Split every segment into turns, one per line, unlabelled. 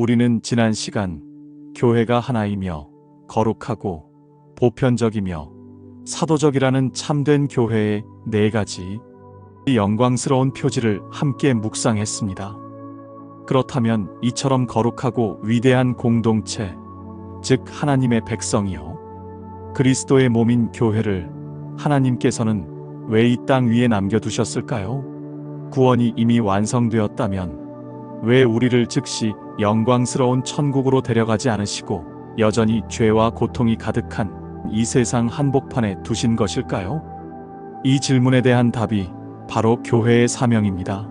우리는 지난 시간 교회가 하나이며 거룩하고 보편적이며 사도적이라는 참된 교회의 4가지 영광스러운 표지를 함께 묵상했습니다. 그렇다면 이처럼 거룩하고 위대한 공동체, 즉 하나님의 백성이요 그리스도의 몸인 교회를 하나님께서는 왜 이 땅 위에 남겨두셨을까요? 구원이 이미 완성되었다면 왜 우리를 즉시 영광스러운 천국으로 데려가지 않으시고 여전히 죄와 고통이 가득한 이 세상 한복판에 두신 것일까요? 이 질문에 대한 답이 바로 교회의 사명입니다.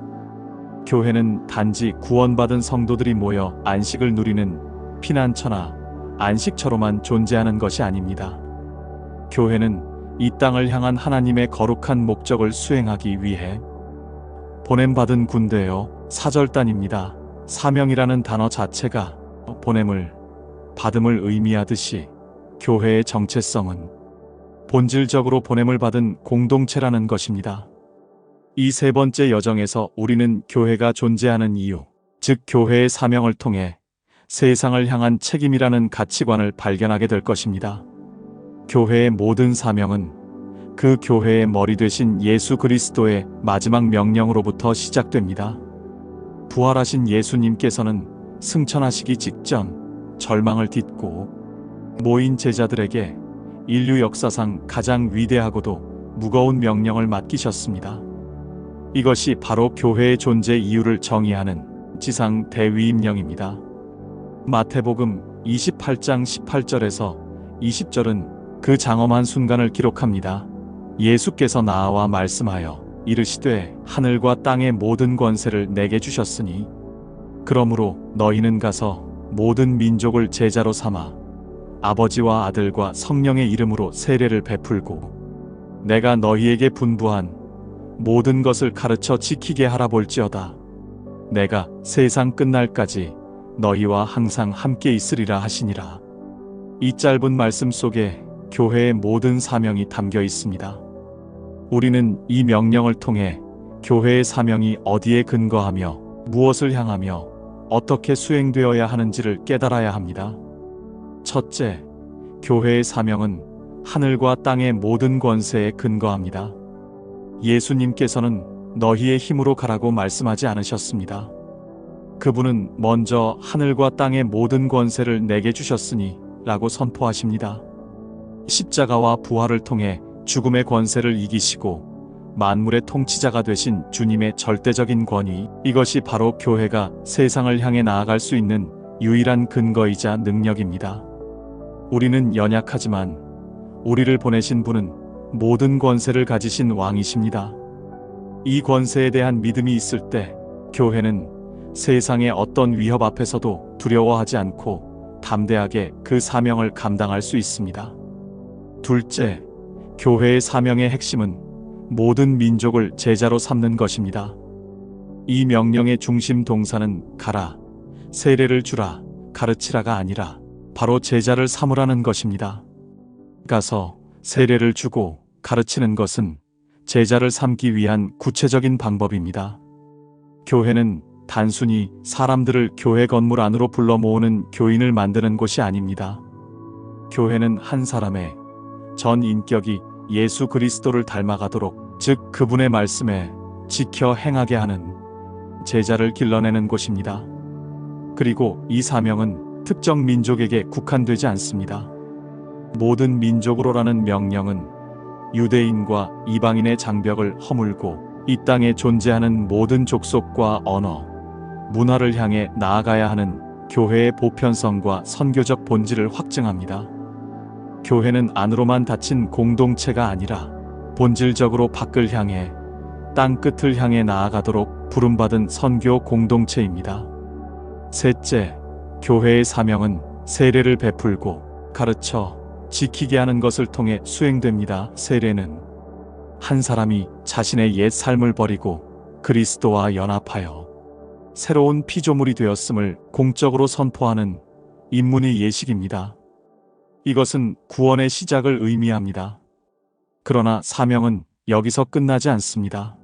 교회는 단지 구원받은 성도들이 모여 안식을 누리는 피난처나 안식처로만 존재하는 것이 아닙니다. 교회는 이 땅을 향한 하나님의 거룩한 목적을 수행하기 위해 보냄받은 군대요 사절단입니다. 사명이라는 단어 자체가 보냄을, 받음을 의미하듯이 교회의 정체성은 본질적으로 보냄을 받은 공동체라는 것입니다. 이 3번째 여정에서 우리는 교회가 존재하는 이유, 즉 교회의 사명을 통해 세상을 향한 책임이라는 가치관을 발견하게 될 것입니다. 교회의 모든 사명은 그 교회의 머리 되신 예수 그리스도의 마지막 명령으로부터 시작됩니다. 부활하신 예수님께서는 승천하시기 직전 절망을 딛고 모인 제자들에게 인류 역사상 가장 위대하고도 무거운 명령을 맡기셨습니다. 이것이 바로 교회의 존재 이유를 정의하는 지상 대위임령입니다. 마태복음 28장 18절에서 20절은 그 장엄한 순간을 기록합니다. 예수께서 나와 말씀하여 이르시되 하늘과 땅의 모든 권세를 내게 주셨으니 그러므로 너희는 가서 모든 민족을 제자로 삼아 아버지와 아들과 성령의 이름으로 세례를 베풀고 내가 너희에게 분부한 모든 것을 가르쳐 지키게 하라 볼지어다. 내가 세상 끝날까지 너희와 항상 함께 있으리라 하시니라. 이 짧은 말씀 속에 교회의 모든 사명이 담겨 있습니다. 우리는 이 명령을 통해 교회의 사명이 어디에 근거하며 무엇을 향하며 어떻게 수행되어야 하는지를 깨달아야 합니다. 첫째, 교회의 사명은 하늘과 땅의 모든 권세에 근거합니다. 예수님께서는 너희의 힘으로 가라고 말씀하지 않으셨습니다. 그분은 먼저 하늘과 땅의 모든 권세를 내게 주셨으니 라고 선포하십니다. 십자가와 부활을 통해 죽음의 권세를 이기시고 만물의 통치자가 되신 주님의 절대적인 권위, 이것이 바로 교회가 세상을 향해 나아갈 수 있는 유일한 근거이자 능력입니다. 우리는 연약하지만 우리를 보내신 분은 모든 권세를 가지신 왕이십니다. 이 권세에 대한 믿음이 있을 때 교회는 세상의 어떤 위협 앞에서도 두려워하지 않고 담대하게 그 사명을 감당할 수 있습니다. 둘째, 교회의 사명의 핵심은 모든 민족을 제자로 삼는 것입니다. 이 명령의 중심 동사는 가라, 세례를 주라, 가르치라가 아니라 바로 제자를 삼으라는 것입니다. 가서 세례를 주고 가르치는 것은 제자를 삼기 위한 구체적인 방법입니다. 교회는 단순히 사람들을 교회 건물 안으로 불러 모으는 교인을 만드는 곳이 아닙니다. 교회는 한 사람의 전 인격이 예수 그리스도를 닮아가도록, 즉 그분의 말씀에 지켜 행하게 하는 제자를 길러내는 곳입니다. 그리고 이 사명은 특정 민족에게 국한되지 않습니다. 모든 민족으로라는 명령은 유대인과 이방인의 장벽을 허물고 이 땅에 존재하는 모든 족속과 언어, 문화를 향해 나아가야 하는 교회의 보편성과 선교적 본질을 확증합니다. 교회는 안으로만 닫힌 공동체가 아니라 본질적으로 밖을 향해, 땅 끝을 향해 나아가도록 부름받은 선교 공동체입니다. 셋째, 교회의 사명은 세례를 베풀고 가르쳐 지키게 하는 것을 통해 수행됩니다. 세례는 한 사람이 자신의 옛 삶을 버리고 그리스도와 연합하여 새로운 피조물이 되었음을 공적으로 선포하는 입문의 예식입니다. 이것은 구원의 시작을 의미합니다. 그러나 사명은 여기서 끝나지 않습니다.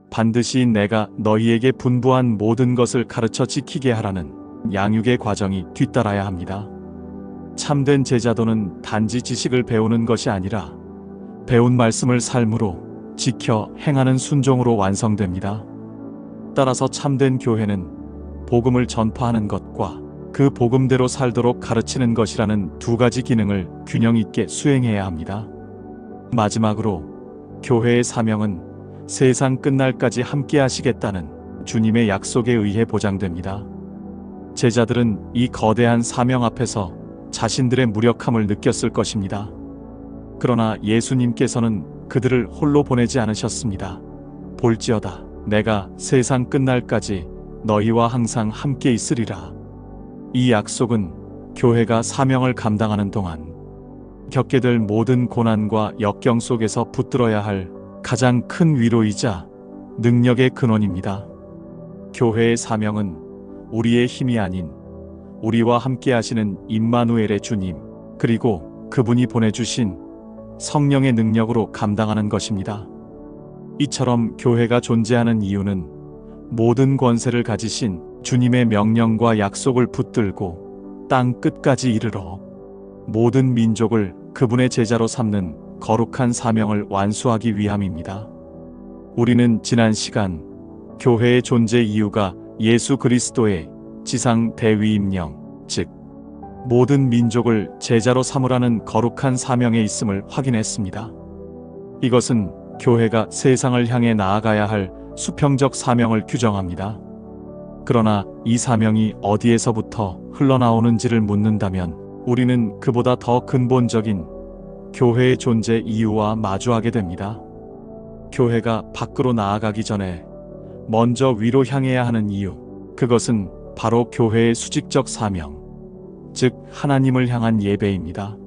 반드시 내가 너희에게 분부한 모든 것을 가르쳐 지키게 하라는 양육의 과정이 뒤따라야 합니다. 참된 제자도는 단지 지식을 배우는 것이 아니라 배운 말씀을 삶으로 지켜 행하는 순종으로 완성됩니다. 따라서 참된 교회는 복음을 전파하는 것과 그 복음대로 살도록 가르치는 것이라는 두 가지 기능을 균형 있게 수행해야 합니다. 마지막으로 교회의 사명은 세상 끝날까지 함께 하시겠다는 주님의 약속에 의해 보장됩니다. 제자들은 이 거대한 사명 앞에서 자신들의 무력함을 느꼈을 것입니다. 그러나 예수님께서는 그들을 홀로 보내지 않으셨습니다. 볼지어다 내가 세상 끝날까지 너희와 항상 함께 있으리라. 이 약속은 교회가 사명을 감당하는 동안 겪게 될 모든 고난과 역경 속에서 붙들어야 할 가장 큰 위로이자 능력의 근원입니다. 교회의 사명은 우리의 힘이 아닌 우리와 함께 하시는 임마누엘의 주님, 그리고 그분이 보내주신 성령의 능력으로 감당하는 것입니다. 이처럼 교회가 존재하는 이유는 모든 권세를 가지신 주님의 명령과 약속을 붙들고 땅 끝까지 이르러 모든 민족을 그분의 제자로 삼는 거룩한 사명을 완수하기 위함입니다. 우리는 지난 시간 교회의 존재 이유가 예수 그리스도의 지상 대위임령, 즉 모든 민족을 제자로 삼으라는 거룩한 사명에 있음을 확인했습니다. 이것은 교회가 세상을 향해 나아가야 할 수평적 사명을 규정합니다. 그러나 이 사명이 어디에서부터 흘러나오는지를 묻는다면 우리는 그보다 더 근본적인 교회의 존재 이유와 마주하게 됩니다. 교회가 밖으로 나아가기 전에 먼저 위로 향해야 하는 이유, 그것은 바로 교회의 수직적 사명, 즉 하나님을 향한 예배입니다.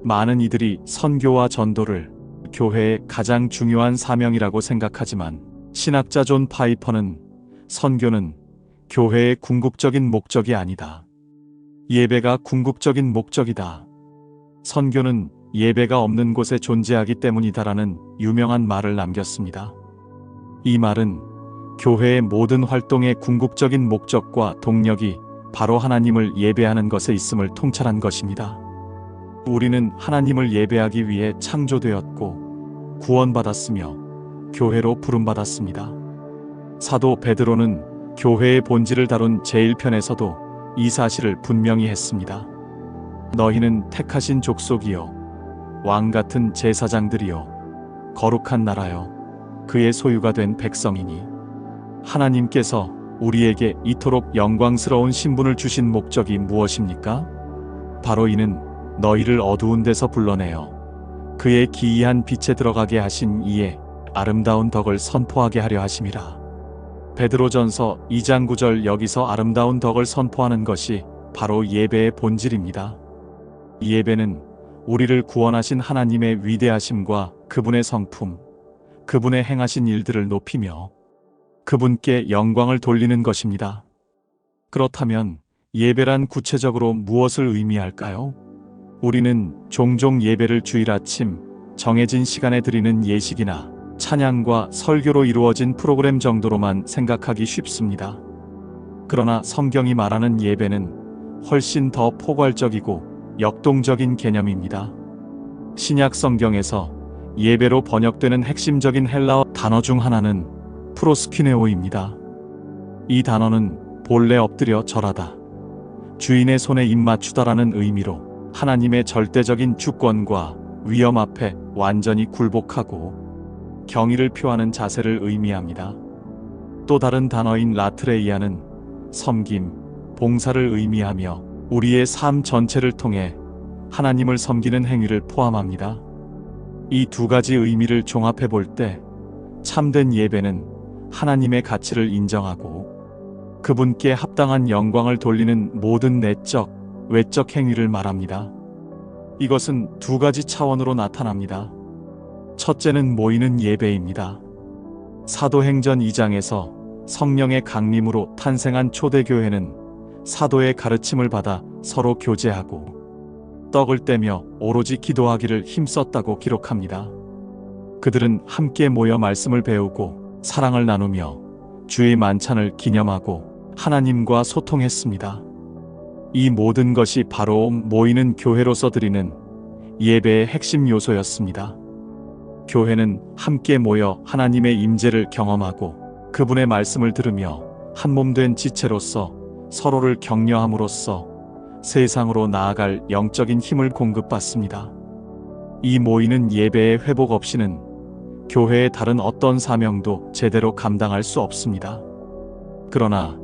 많은 이들이 선교와 전도를 교회의 가장 중요한 사명이라고 생각하지만 신학자 존 파이퍼는 선교는 교회의 궁극적인 목적이 아니다. 예배가 궁극적인 목적이다. 선교는 예배가 없는 곳에 존재하기 때문이다라는 유명한 말을 남겼습니다. 이 말은 교회의 모든 활동의 궁극적인 목적과 동력이 바로 하나님을 예배하는 것에 있음을 통찰한 것입니다. 우리는 하나님을 예배하기 위해 창조되었고 구원받았으며 교회로 부름받았습니다. 사도 베드로는 교회의 본질을 다룬 제1편에서도 이 사실을 분명히 했습니다. 너희는 택하신 족속이요 왕 같은 제사장들이요 거룩한 나라요 그의 소유가 된 백성이니 하나님께서 우리에게 이토록 영광스러운 신분을 주신 목적이 무엇입니까? 바로 이는 너희를 어두운 데서 불러내어 그의 기이한 빛에 들어가게 하신 이의 아름다운 덕을 선포하게 하려 하심이라. 베드로전서 2장 9절, 여기서 아름다운 덕을 선포하는 것이 바로 예배의 본질입니다. 예배는 우리를 구원하신 하나님의 위대하심과 그분의 성품, 그분의 행하신 일들을 높이며 그분께 영광을 돌리는 것입니다. 그렇다면 예배란 구체적으로 무엇을 의미할까요? 우리는 종종 예배를 주일 아침 정해진 시간에 드리는 예식이나 찬양과 설교로 이루어진 프로그램 정도로만 생각하기 쉽습니다. 그러나 성경이 말하는 예배는 훨씬 더 포괄적이고 역동적인 개념입니다. 신약 성경에서 예배로 번역되는 핵심적인 헬라어 단어 중 하나는 프로스퀴네오입니다. 이 단어는 본래 엎드려 절하다, 주인의 손에 입맞추다라는 의미로 하나님의 절대적인 주권과 위엄 앞에 완전히 굴복하고 경의를 표하는 자세를 의미합니다. 또 다른 단어인 라트레이아는 섬김, 봉사를 의미하며 우리의 삶 전체를 통해 하나님을 섬기는 행위를 포함합니다. 이 두 가지 의미를 종합해 볼 때 참된 예배는 하나님의 가치를 인정하고 그분께 합당한 영광을 돌리는 모든 내적, 외적 행위를 말합니다. 이것은 두 가지 차원으로 나타납니다. 첫째는 모이는 예배입니다. 사도행전 2장에서 성령의 강림으로 탄생한 초대교회는 사도의 가르침을 받아 서로 교제하고 떡을 떼며 오로지 기도하기를 힘썼다고 기록합니다. 그들은 함께 모여 말씀을 배우고 사랑을 나누며 주의 만찬을 기념하고 하나님과 소통했습니다. 이 모든 것이 바로 모이는 교회로서 드리는 예배의 핵심 요소였습니다. 교회는 함께 모여 하나님의 임재를 경험하고 그분의 말씀을 들으며 한몸 된 지체로서 서로를 격려함으로써 세상으로 나아갈 영적인 힘을 공급받습니다. 이 모이는 예배의 회복 없이는 교회의 다른 어떤 사명도 제대로 감당할 수 없습니다. 그러나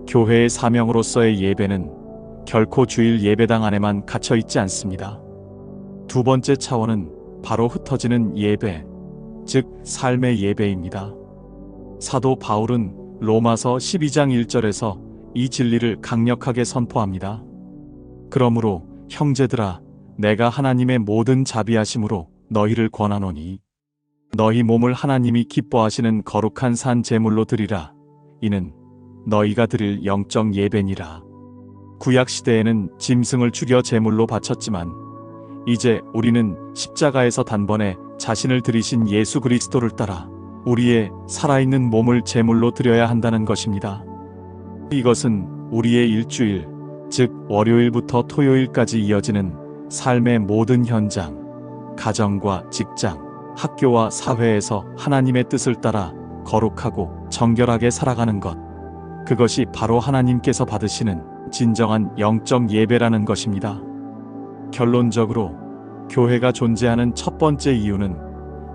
교회의 사명으로서의 예배는 결코 주일 예배당 안에만 갇혀 있지 않습니다. 두 번째 차원은 바로 흩어지는 예배, 즉 삶의 예배입니다. 사도 바울은 로마서 12장 1절에서 이 진리를 강력하게 선포합니다. 그러므로 형제들아, 내가 하나님의 모든 자비하심으로 너희를 권하노니 너희 몸을 하나님이 기뻐하시는 거룩한 산 제물로 드리라. 이는 너희가 드릴 영적 예배니라. 구약 시대에는 짐승을 죽여 제물로 바쳤지만 이제 우리는 십자가에서 단번에 자신을 들이신 예수 그리스도를 따라 우리의 살아있는 몸을 제물로 드려야 한다는 것입니다. 이것은 우리의 일주일, 즉 월요일부터 토요일까지 이어지는 삶의 모든 현장, 가정과 직장, 학교와 사회에서 하나님의 뜻을 따라 거룩하고 정결하게 살아가는 것, 그것이 바로 하나님께서 받으시는 진정한 영적 예배라는 것입니다. 결론적으로 교회가 존재하는 첫 번째 이유는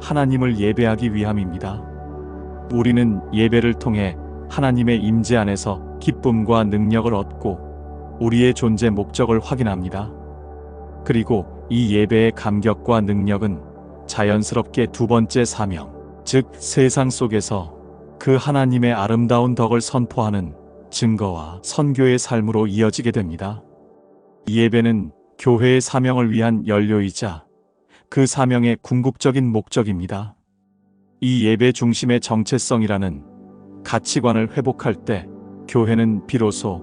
하나님을 예배하기 위함입니다. 우리는 예배를 통해 하나님의 임재 안에서 기쁨과 능력을 얻고 우리의 존재 목적을 확인합니다. 그리고 이 예배의 감격과 능력은 자연스럽게 두 번째 사명, 즉 세상 속에서 그 하나님의 아름다운 덕을 선포하는 증거와 선교의 삶으로 이어지게 됩니다. 예배는 교회의 사명을 위한 연료이자 그 사명의 궁극적인 목적입니다. 이 예배 중심의 정체성이라는 가치관을 회복할 때 교회는 비로소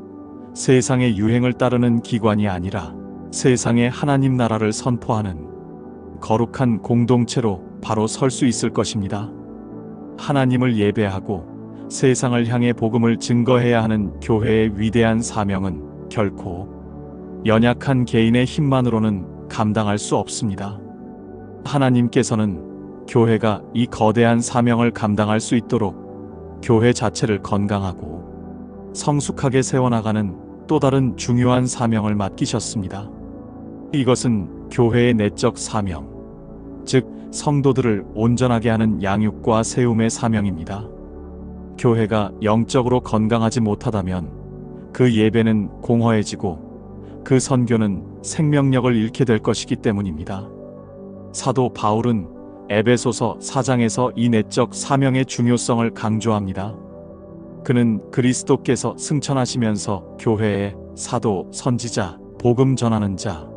세상의 유행을 따르는 기관이 아니라 세상의 하나님 나라를 선포하는 거룩한 공동체로 바로 설 수 있을 것입니다. 하나님을 예배하고 세상을 향해 복음을 증거해야 하는 교회의 위대한 사명은 결코 연약한 개인의 힘만으로는 감당할 수 없습니다. 하나님께서는 교회가 이 거대한 사명을 감당할 수 있도록 교회 자체를 건강하고 성숙하게 세워나가는 또 다른 중요한 사명을 맡기셨습니다. 이것은 교회의 내적 사명, 즉 성도들을 온전하게 하는 양육과 세움의 사명입니다. 교회가 영적으로 건강하지 못하다면 그 예배는 공허해지고 그 선교는 생명력을 잃게 될 것이기 때문입니다. 사도 바울은 에베소서 4장에서 이 내적 사명의 중요성을 강조합니다. 그는 그리스도께서 승천하시면서 교회에 사도, 선지자, 복음 전하는 자,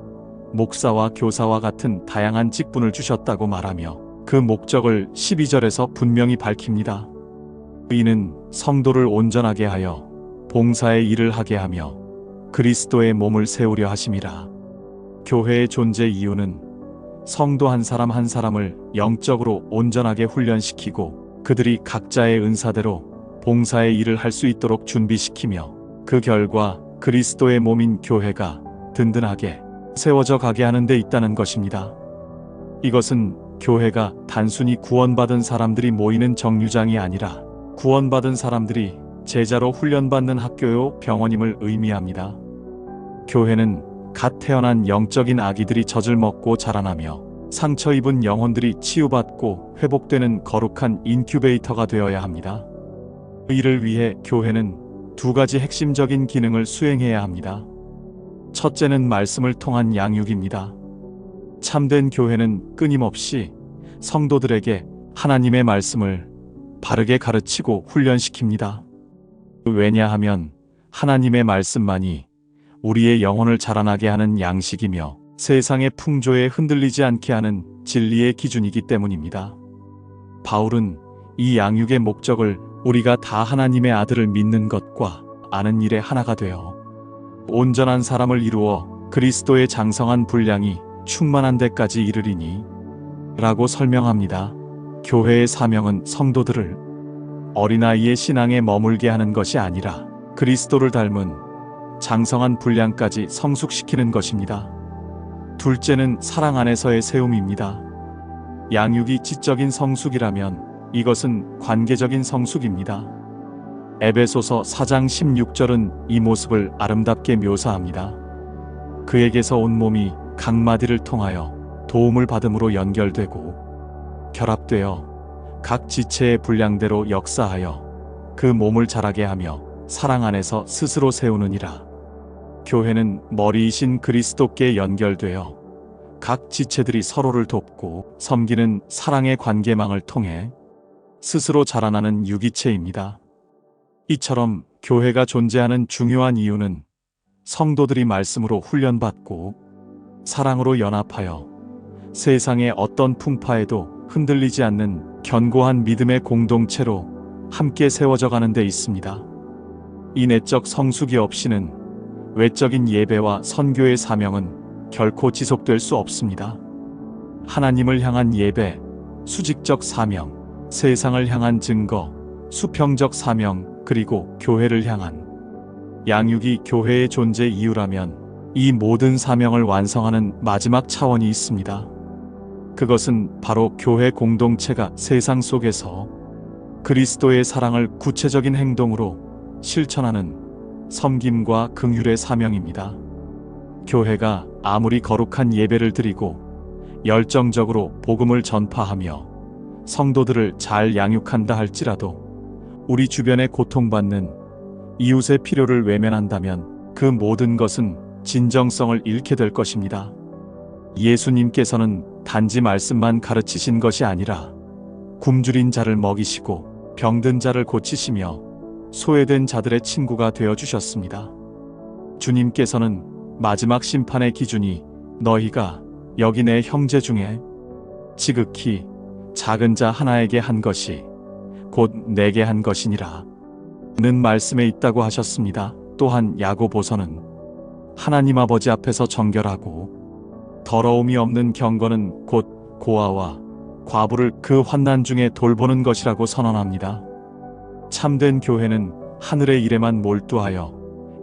목사와 교사와 같은 다양한 직분을 주셨다고 말하며 그 목적을 12절에서 분명히 밝힙니다. 이는 성도를 온전하게 하여 봉사의 일을 하게 하며 그리스도의 몸을 세우려 하심이라. 교회의 존재 이유는 성도 한 사람 한 사람을 영적으로 온전하게 훈련시키고 그들이 각자의 은사대로 봉사의 일을 할 수 있도록 준비시키며 그 결과 그리스도의 몸인 교회가 든든하게 세워져 가게 하는 데 있다는 것입니다. 이것은 교회가 단순히 구원받은 사람들이 모이는 정류장이 아니라 구원받은 사람들이 제자로 훈련받는 학교요 병원임을 의미합니다. 교회는 갓 태어난 영적인 아기들이 젖을 먹고 자라나며 상처 입은 영혼들이 치유받고 회복되는 거룩한 인큐베이터가 되어야 합니다. 이를 위해 교회는 두 가지 핵심적인 기능을 수행해야 합니다. 첫째는 말씀을 통한 양육입니다. 참된 교회는 끊임없이 성도들에게 하나님의 말씀을 바르게 가르치고 훈련시킵니다. 왜냐하면 하나님의 말씀만이 우리의 영혼을 자라나게 하는 양식이며 세상의 풍조에 흔들리지 않게 하는 진리의 기준이기 때문입니다. 바울은 이 양육의 목적을 우리가 다 하나님의 아들을 믿는 것과 아는 일에 하나가 되어 온전한 사람을 이루어 그리스도의 장성한 분량이 충만한 데까지 이르리니 라고 설명합니다. 교회의 사명은 성도들을 어린아이의 신앙에 머물게 하는 것이 아니라 그리스도를 닮은 장성한 분량까지 성숙시키는 것입니다. 둘째는 사랑 안에서의 세움입니다. 양육이 지적인 성숙이라면 이것은 관계적인 성숙입니다. 에베소서 4장 16절은 이 모습을 아름답게 묘사합니다. 그에게서 온 몸이 각 마디를 통하여 도움을 받음으로 연결되고 결합되어 각 지체의 분량대로 역사하여 그 몸을 자라게 하며 사랑 안에서 스스로 세우느니라. 교회는 머리이신 그리스도께 연결되어 각 지체들이 서로를 돕고 섬기는 사랑의 관계망을 통해 스스로 자라나는 유기체입니다. 이처럼 교회가 존재하는 중요한 이유는 성도들이 말씀으로 훈련받고 사랑으로 연합하여 세상의 어떤 풍파에도 흔들리지 않는 견고한 믿음의 공동체로 함께 세워져 가는 데 있습니다. 이 내적 성숙이 없이는 외적인 예배와 선교의 사명은 결코 지속될 수 없습니다. 하나님을 향한 예배, 수직적 사명, 세상을 향한 증거, 수평적 사명, 그리고 교회를 향한 양육이 교회의 존재 이유라면 이 모든 사명을 완성하는 마지막 차원이 있습니다. 그것은 바로 교회 공동체가 세상 속에서 그리스도의 사랑을 구체적인 행동으로 실천하는 섬김과 긍휼의 사명입니다. 교회가 아무리 거룩한 예배를 드리고 열정적으로 복음을 전파하며 성도들을 잘 양육한다 할지라도 우리 주변에 고통받는 이웃의 필요를 외면한다면 그 모든 것은 진정성을 잃게 될 것입니다. 예수님께서는 단지 말씀만 가르치신 것이 아니라 굶주린 자를 먹이시고 병든 자를 고치시며 소외된 자들의 친구가 되어 주셨습니다. 주님께서는 마지막 심판의 기준이 너희가 여기 내 형제 중에 지극히 작은 자 하나에게 한 것이 곧 내게 한 것이니라 는 말씀에 있다고 하셨습니다. 또한 야고보서는 하나님 아버지 앞에서 정결하고 더러움이 없는 경건은 곧 고아와 과부를 그 환난 중에 돌보는 것이라고 선언합니다. 참된 교회는 하늘의 일에만 몰두하여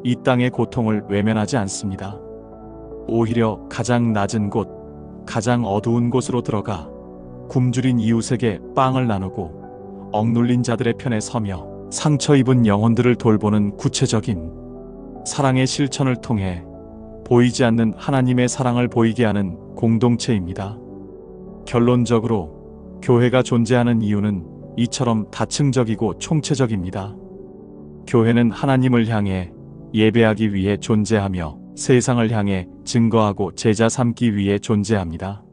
이 땅의 고통을 외면하지 않습니다. 오히려 가장 낮은 곳, 가장 어두운 곳으로 들어가 굶주린 이웃에게 빵을 나누고 억눌린 자들의 편에 서며 상처 입은 영혼들을 돌보는 구체적인 사랑의 실천을 통해 보이지 않는 하나님의 사랑을 보이게 하는 공동체입니다. 결론적으로 교회가 존재하는 이유는 이처럼 다층적이고 총체적입니다. 교회는 하나님을 향해 예배하기 위해 존재하며 세상을 향해 증거하고 제자 삼기 위해 존재합니다.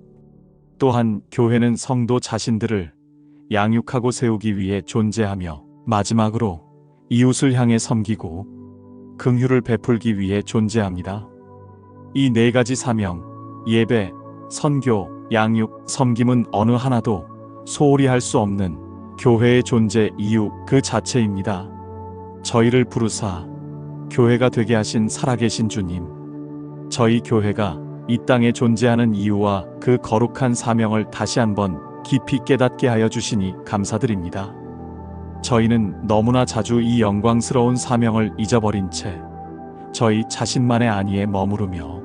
또한 교회는 성도 자신들을 양육하고 세우기 위해 존재하며 마지막으로 이웃을 향해 섬기고 긍휼을 베풀기 위해 존재합니다. 이 네 가지 사명, 예배, 선교, 양육, 섬김은 어느 하나도 소홀히 할 수 없는 교회의 존재 이유 그 자체입니다. 저희를 부르사 교회가 되게 하신 살아계신 주님, 저희 교회가 이 땅에 존재하는 이유와 그 거룩한 사명을 다시 한번 깊이 깨닫게 하여 주시니 감사드립니다. 저희는 너무나 자주 이 영광스러운 사명을 잊어버린 채 저희 자신만의 안위에 머무르며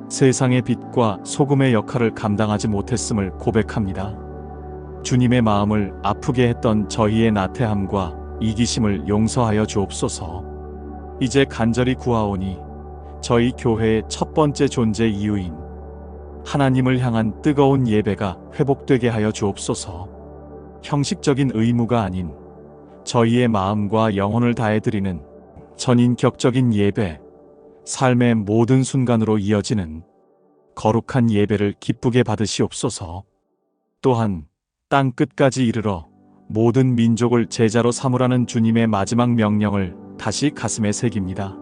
세상의 빛과 소금의 역할을 감당하지 못했음을 고백합니다. 주님의 마음을 아프게 했던 저희의 나태함과 이기심을 용서하여 주옵소서. 이제 간절히 구하오니 저희 교회의 첫 번째 존재 이유인 하나님을 향한 뜨거운 예배가 회복되게 하여 주옵소서. 형식적인 의무가 아닌 저희의 마음과 영혼을 다해드리는 전인격적인 예배, 삶의 모든 순간으로 이어지는 거룩한 예배를 기쁘게 받으시옵소서. 또한 땅 끝까지 이르러 모든 민족을 제자로 삼으라는 주님의 마지막 명령을 다시 가슴에 새깁니다.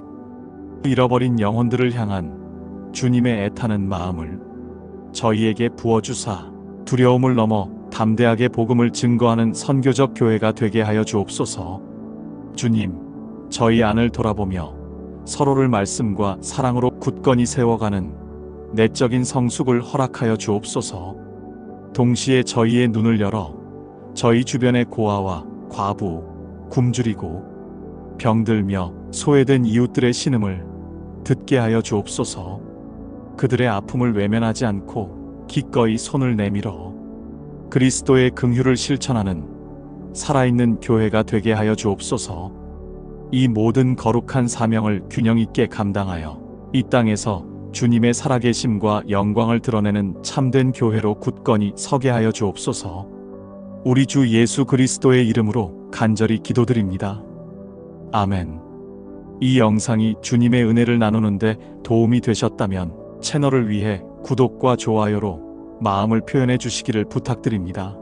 잃어버린 영혼들을 향한 주님의 애타는 마음을 저희에게 부어주사 두려움을 넘어 담대하게 복음을 증거하는 선교적 교회가 되게 하여 주옵소서. 주님, 저희 안을 돌아보며 서로를 말씀과 사랑으로 굳건히 세워가는 내적인 성숙을 허락하여 주옵소서. 동시에 저희의 눈을 열어 저희 주변의 고아와 과부, 굶주리고 병들며 소외된 이웃들의 신음을 듣게 하여 주옵소서. 그들의 아픔을 외면하지 않고 기꺼이 손을 내밀어 그리스도의 긍휼을 실천하는 살아있는 교회가 되게 하여 주옵소서. 이 모든 거룩한 사명을 균형 있게 감당하여 이 땅에서 주님의 살아계심과 영광을 드러내는 참된 교회로 굳건히 서게 하여 주옵소서. 우리 주 예수 그리스도의 이름으로 간절히 기도드립니다. 아멘. 이 영상이 주님의 은혜를 나누는데 도움이 되셨다면 채널을 위해 구독과 좋아요로 마음을 표현해 주시기를 부탁드립니다.